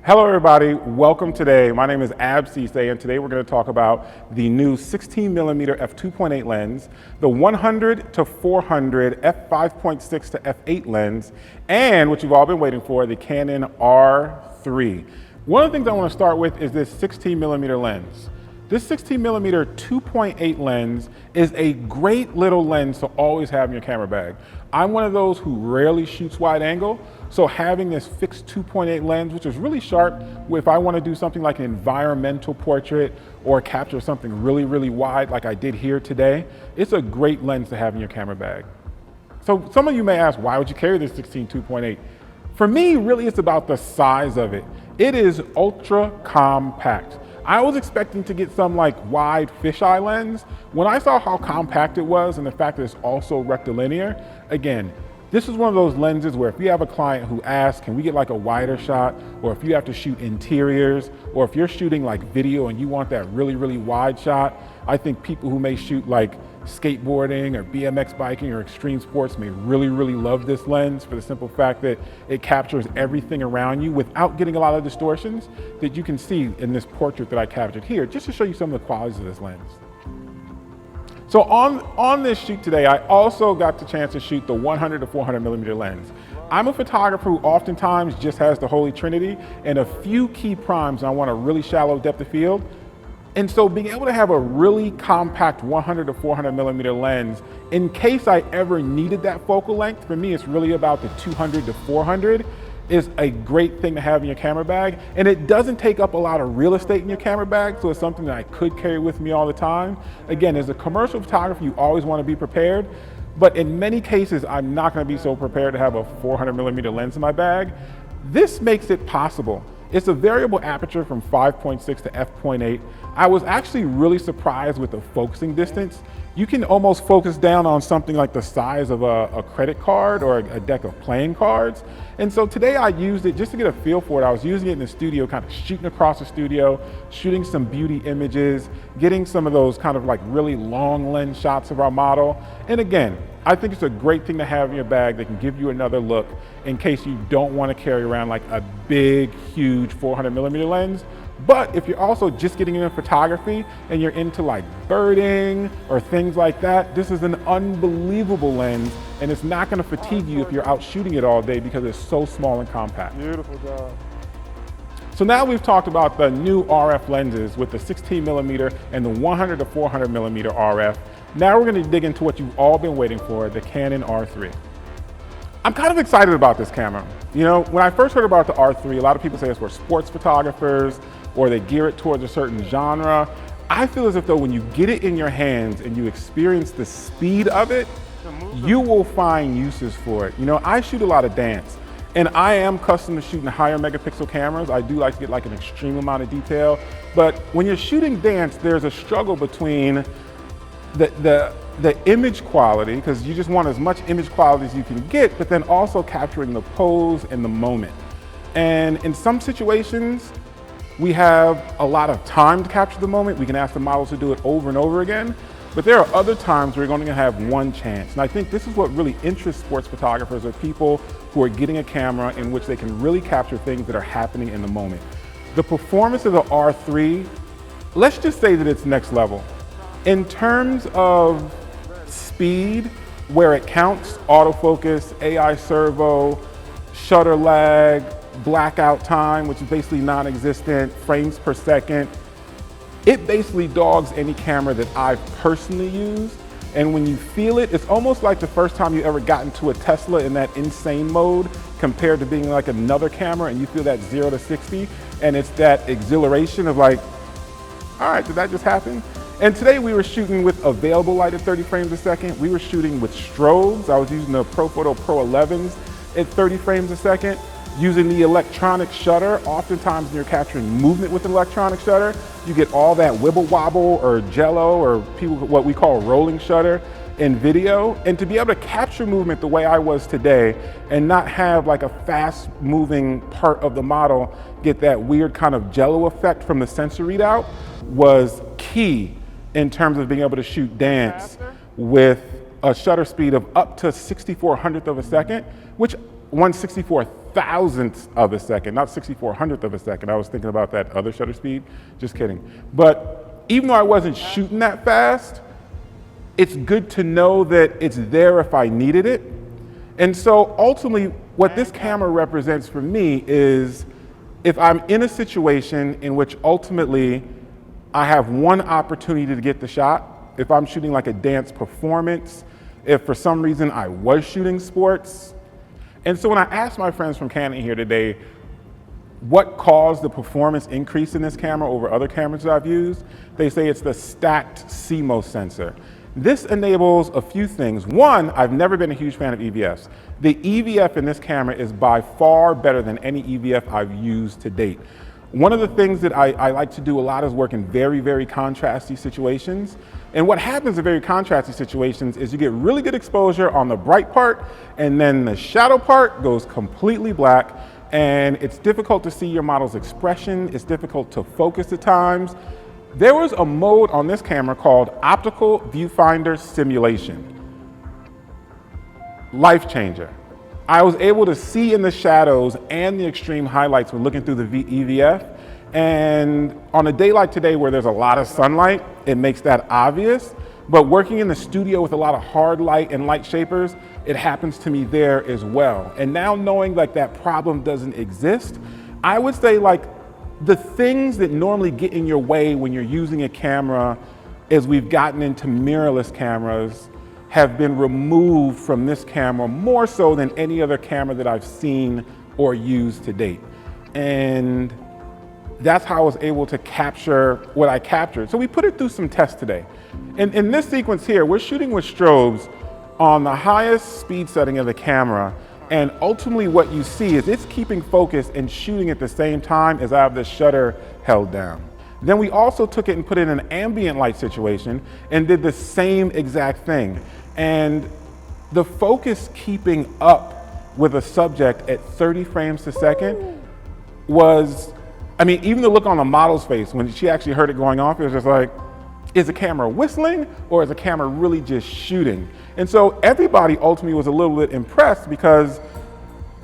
Hello everybody, welcome today. My name is Ab Sesay and today we're going to talk about the new 16mm F2.8 lens, the 100-400 F5.6 to F8 lens, and what you've all been waiting for, the Canon R3. One of the things I want to start with is this 16mm lens. This 16mm 2.8 lens is a great little lens to always have in your camera bag. I'm one of those who rarely shoots wide angle, so having this fixed 2.8 lens, which is really sharp, if I want to do something like an environmental portrait or capture something really, really wide like I did here today, it's a great lens to have in your camera bag. So some of you may ask, why would you carry this 16 2.8? For me, really it's about the size of it. It is ultra compact. I was expecting to get some like wide fisheye lens. When I saw how compact it was and the fact that it's also rectilinear, again, this is one of those lenses where if you have a client who asks, can we get like a wider shot? Or if you have to shoot interiors, or if you're shooting like video and you want that really, really wide shot, I think people who may shoot like skateboarding or BMX biking or extreme sports may really, really love this lens for the simple fact that it captures everything around you without getting a lot of distortions that you can see in this portrait that I captured here, just to show you some of the qualities of this lens. So on this shoot today, I also got the chance to shoot the 100-400mm lens. I'm a photographer who oftentimes just has the Holy Trinity and a few key primes, and I want a really shallow depth of field. And so being able to have a really compact 100-400mm lens, in case I ever needed that focal length, for me it's really about the 200-400, is a great thing to have in your camera bag. And it doesn't take up a lot of real estate in your camera bag, so it's something that I could carry with me all the time. Again, as a commercial photographer, you always want to be prepared, but in many cases, I'm not going to be so prepared to have a 400mm lens in my bag. This makes it possible. It's a variable aperture from 5.6 to f.8. I was actually really surprised with the focusing distance. You can almost focus down on something like the size of a credit card or a deck of playing cards. And so today I used it just to get a feel for it. I was using it in the studio, kind of shooting across the studio, shooting some beauty images, getting some of those kind of like really long lens shots of our model. And again, I think it's a great thing to have in your bag that can give you another look in case you don't want to carry around like a big, huge 400mm lens. But if you're also just getting into photography and you're into like birding or things like that, this is an unbelievable lens, and it's not going to fatigue you if you're out shooting it all day because it's so small and compact. Beautiful job. So now we've talked about the new RF lenses with the 16mm and the 100-400mm RF. Now we're going to dig into what you've all been waiting for, the Canon R3. I'm kind of excited about this camera. You know, when I first heard about the R3, a lot of people say it's for sports photographers or they gear it towards a certain genre. I feel as if though when you get it in your hands and you experience the speed of it, you will find uses for it. You know, I shoot a lot of dance, and I am accustomed to shooting higher megapixel cameras. I do like to get like an extreme amount of detail, but when you're shooting dance, there's a struggle between the image quality, because you just want as much image quality as you can get, but then also capturing the pose and the moment. And in some situations, we have a lot of time to capture the moment. We can ask the models to do it over and over again, but there are other times where you're going to have one chance. And I think this is what really interests sports photographers, or people who are getting a camera in which they can really capture things that are happening in the moment. The performance of the R3, let's just say that it's next level. In terms of speed, where it counts, autofocus, AI servo, shutter lag, blackout time, which is basically non-existent, frames per second, it basically dogs any camera that I've personally used. And when you feel it, it's almost like the first time you ever got into a Tesla in that insane mode compared to being like another camera, and you feel that 0 to 60, and it's that exhilaration of like, all right, did that just happen? And today we were shooting with available light at 30 frames a second. We were shooting with strobes. I was using the ProPhoto Pro 11s at 30 frames a second. Using the electronic shutter, oftentimes when you're capturing movement with an electronic shutter, you get all that wibble wobble or jello, or people what we call rolling shutter in video. And to be able to capture movement the way I was today and not have like a fast moving part of the model get that weird kind of jello effect from the sensor readout was key in terms of being able to shoot dance with a shutter speed of up to 1/64 of a second, which 1/64 thousandths of a second, not 6400th of a second. I was thinking about that other shutter speed, just kidding. But even though I wasn't shooting that fast, it's good to know that it's there if I needed it. And so ultimately, what this camera represents for me is if I'm in a situation in which ultimately I have one opportunity to get the shot, if I'm shooting like a dance performance, if for some reason I was shooting sports. And so when I asked my friends from Canon here today, what caused the performance increase in this camera over other cameras that I've used, they say it's the stacked CMOS sensor. This enables a few things. One, I've never been a huge fan of EVFs. The EVF in this camera is by far better than any EVF I've used to date. One of the things that I like to do a lot is work in very, very contrasty situations. And what happens in very contrasty situations is you get really good exposure on the bright part, and then the shadow part goes completely black, and it's difficult to see your model's expression. It's difficult to focus at times. There was a mode on this camera called optical viewfinder simulation. Life changer. I was able to see in the shadows and the extreme highlights when looking through the EVF. And on a day like today where there's a lot of sunlight, it makes that obvious. But working in the studio with a lot of hard light and light shapers, it happens to me there as well. And now knowing like that problem doesn't exist, I would say like the things that normally get in your way when you're using a camera as we've gotten into mirrorless cameras have been removed from this camera more so than any other camera that I've seen or used to date. And that's how I was able to capture what I captured. So we put it through some tests today. In this sequence here, we're shooting with strobes on the highest speed setting of the camera. And ultimately what you see is it's keeping focus and shooting at the same time as I have the shutter held down. Then we also took it and put it in an ambient light situation and did the same exact thing. And the focus keeping up with a subject at 30 frames a second was, I mean, even the look on the model's face when she actually heard it going off, it was just like, is the camera whistling or is the camera really just shooting? And so everybody ultimately was a little bit impressed because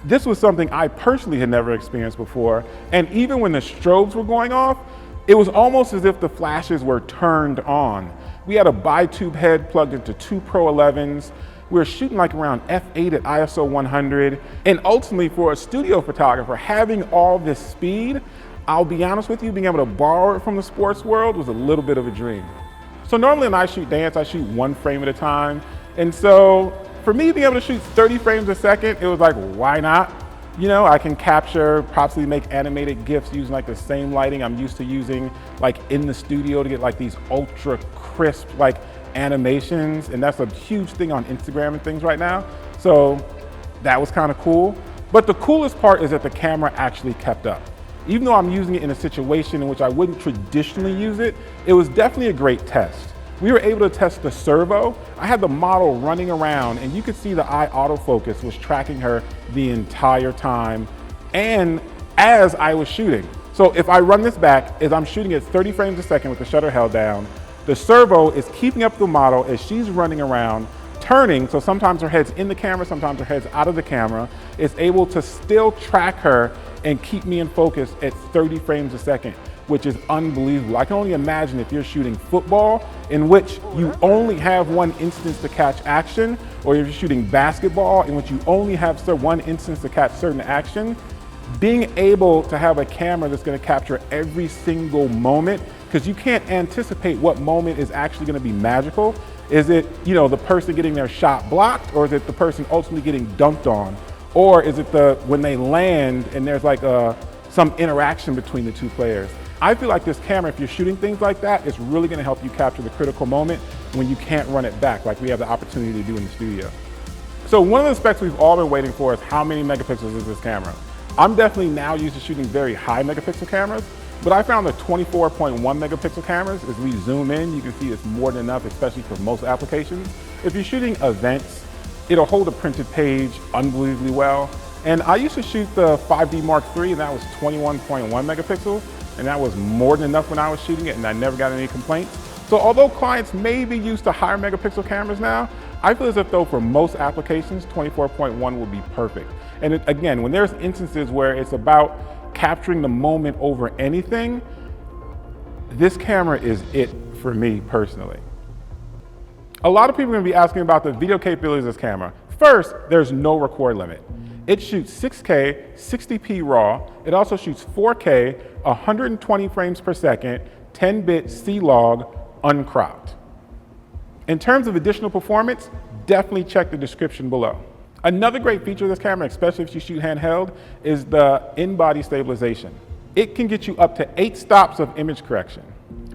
this was something I personally had never experienced before. And even when the strobes were going off, it was almost as if the flashes were turned on. We had a bi-tube head plugged into two Pro 11s. We were shooting like around f8 at ISO 100. And ultimately for a studio photographer, having all this speed, I'll be honest with you, being able to borrow it from the sports world was a little bit of a dream. So normally when I shoot dance, I shoot one frame at a time. And so for me being able to shoot 30 frames a second, it was like, why not? You know, I can capture, possibly make animated GIFs using like the same lighting I'm used to using like in the studio to get like these ultra crisp like animations. And that's a huge thing on Instagram and things right now. So that was kind of cool. But the coolest part is that the camera actually kept up. Even though I'm using it in a situation in which I wouldn't traditionally use it, it was definitely a great test. We were able to test the servo. I had the model running around and you could see the eye autofocus was tracking her the entire time and as I was shooting. So if I run this back, as I'm shooting at 30 frames a second with the shutter held down, the servo is keeping up the model as she's running around, turning, so sometimes her head's in the camera, sometimes her head's out of the camera, is able to still track her and keep me in focus at 30 frames a second, which is unbelievable. I can only imagine if you're shooting football in which you only have one instance to catch action, or if you're shooting basketball in which you only have one instance to catch certain action, being able to have a camera that's gonna capture every single moment, because you can't anticipate what moment is actually gonna be magical. Is it, you know, the person getting their shot blocked, or is it the person ultimately getting dunked on? Or is it when they land and there's like some interaction between the two players? I feel like this camera, if you're shooting things like that, it's really gonna help you capture the critical moment when you can't run it back like we have the opportunity to do in the studio. So one of the specs we've all been waiting for is how many megapixels is this camera? I'm definitely now used to shooting very high megapixel cameras, but I found the 24.1 megapixel cameras, as we zoom in, you can see it's more than enough, especially for most applications. If you're shooting events, it'll hold a printed page unbelievably well. And I used to shoot the 5D Mark III, and that was 21.1 megapixels, and that was more than enough when I was shooting it, and I never got any complaints. So although clients may be used to higher megapixel cameras now, I feel as if though for most applications, 24.1 will be perfect. And again, when there's instances where it's about capturing the moment over anything, this camera is it for me personally. A lot of people are gonna be asking about the video capabilities of this camera. First, there's no record limit. It shoots 6K, 60p RAW. It also shoots 4K, 120 frames per second, 10-bit C-Log, uncropped. In terms of additional performance, definitely check the description below. Another great feature of this camera, especially if you shoot handheld, is the in-body stabilization. It can get you up to 8 stops of image correction.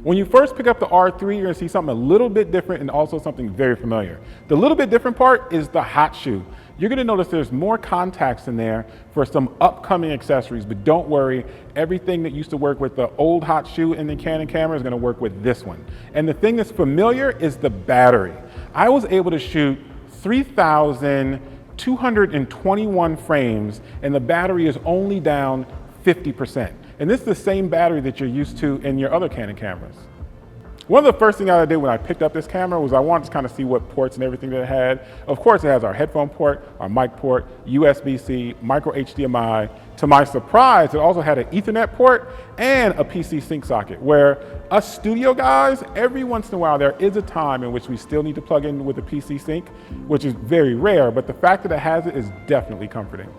When you first pick up the R3, you're gonna see something a little bit different and also something very familiar. The little bit different part is the hot shoe. You're gonna notice there's more contacts in there for some upcoming accessories, but don't worry, everything that used to work with the old hot shoe in the Canon camera is gonna work with this one. And the thing that's familiar is the battery. I was able to shoot 3,221 frames and the battery is only down 50%. And this is the same battery that you're used to in your other Canon cameras. One of the first things I did when I picked up this camera was I wanted to kind of see what ports and everything that it had. Of course, it has our headphone port, our mic port, USB-C, micro HDMI. To my surprise, it also had an Ethernet port and a PC sync socket, where us studio guys, every once in a while, there is a time in which we still need to plug in with a PC sync, which is very rare, but the fact that it has it is definitely comforting.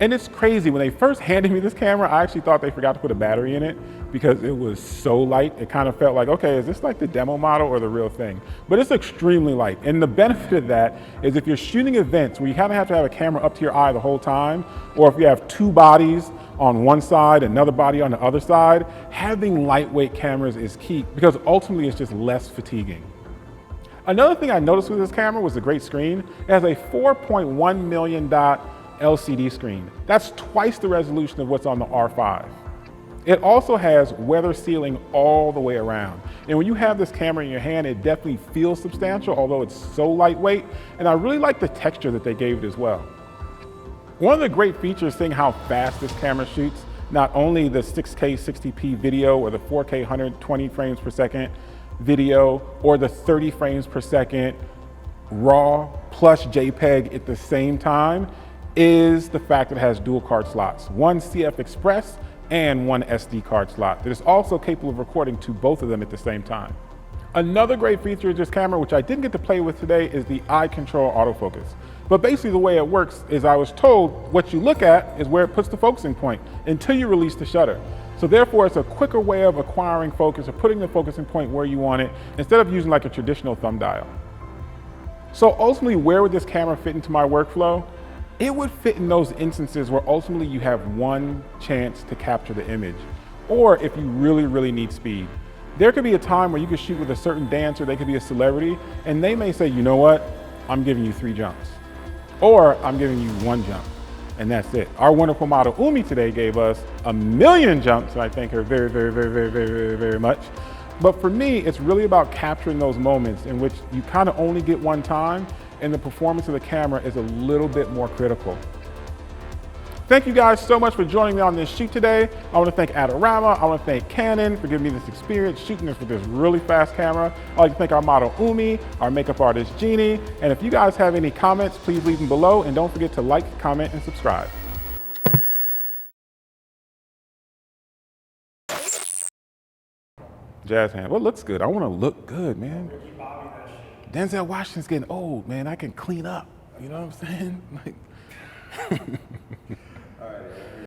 And it's crazy, when they first handed me this camera, I actually thought they forgot to put a battery in it because it was so light. It kind of felt like, okay, is this like the demo model or the real thing? But it's extremely light. And the benefit of that is if you're shooting events where you kind of have to have a camera up to your eye the whole time, or if you have 2 bodies on one side, another body on the other side, having lightweight cameras is key because ultimately it's just less fatiguing. Another thing I noticed with this camera was the great screen. It has a 4.1 million dot LCD screen. That's twice the resolution of what's on the R5. It also has weather sealing all the way around. And when you have this camera in your hand, it definitely feels substantial, although it's so lightweight. And I really like the texture that they gave it as well. One of the great features, seeing how fast this camera shoots, not only the 6K 60p video or the 4K 120 frames per second video or the 30 frames per second RAW plus JPEG at the same time, is the fact that it has dual card slots, one CF Express and one SD card slot that is also capable of recording to both of them at the same time. Another great feature of this camera, which I didn't get to play with today, is the eye control autofocus. But basically the way it works is I was told what you look at is where it puts the focusing point until you release the shutter. So therefore it's a quicker way of acquiring focus or putting the focusing point where you want it instead of using like a traditional thumb dial. So ultimately, where would this camera fit into my workflow? It would fit in those instances where ultimately you have one chance to capture the image, or if you really, really need speed. There could be a time where you could shoot with a certain dancer, they could be a celebrity, and they may say, you know what, I'm giving you 3 jumps, or I'm giving you 1 jump, and that's it. Our wonderful model Umi today gave us 1,000,000 jumps, and I thank her very, very, very, very, very, very, very much. But for me, it's really about capturing those moments in which you kind of only get one time, and the performance of the camera is a little bit more critical. Thank you guys so much for joining me on this shoot today. I want to thank Adorama, I want to thank Canon for giving me this experience shooting this with this really fast camera. I'd like to thank our model Umi, our makeup artist Jeannie, and if you guys have any comments, please leave them below, and don't forget to like, comment, and subscribe. Jazz hand, what looks good? I want to look good, man. Denzel Washington's getting old, man. I can clean up. You know what I'm saying? Like. All right.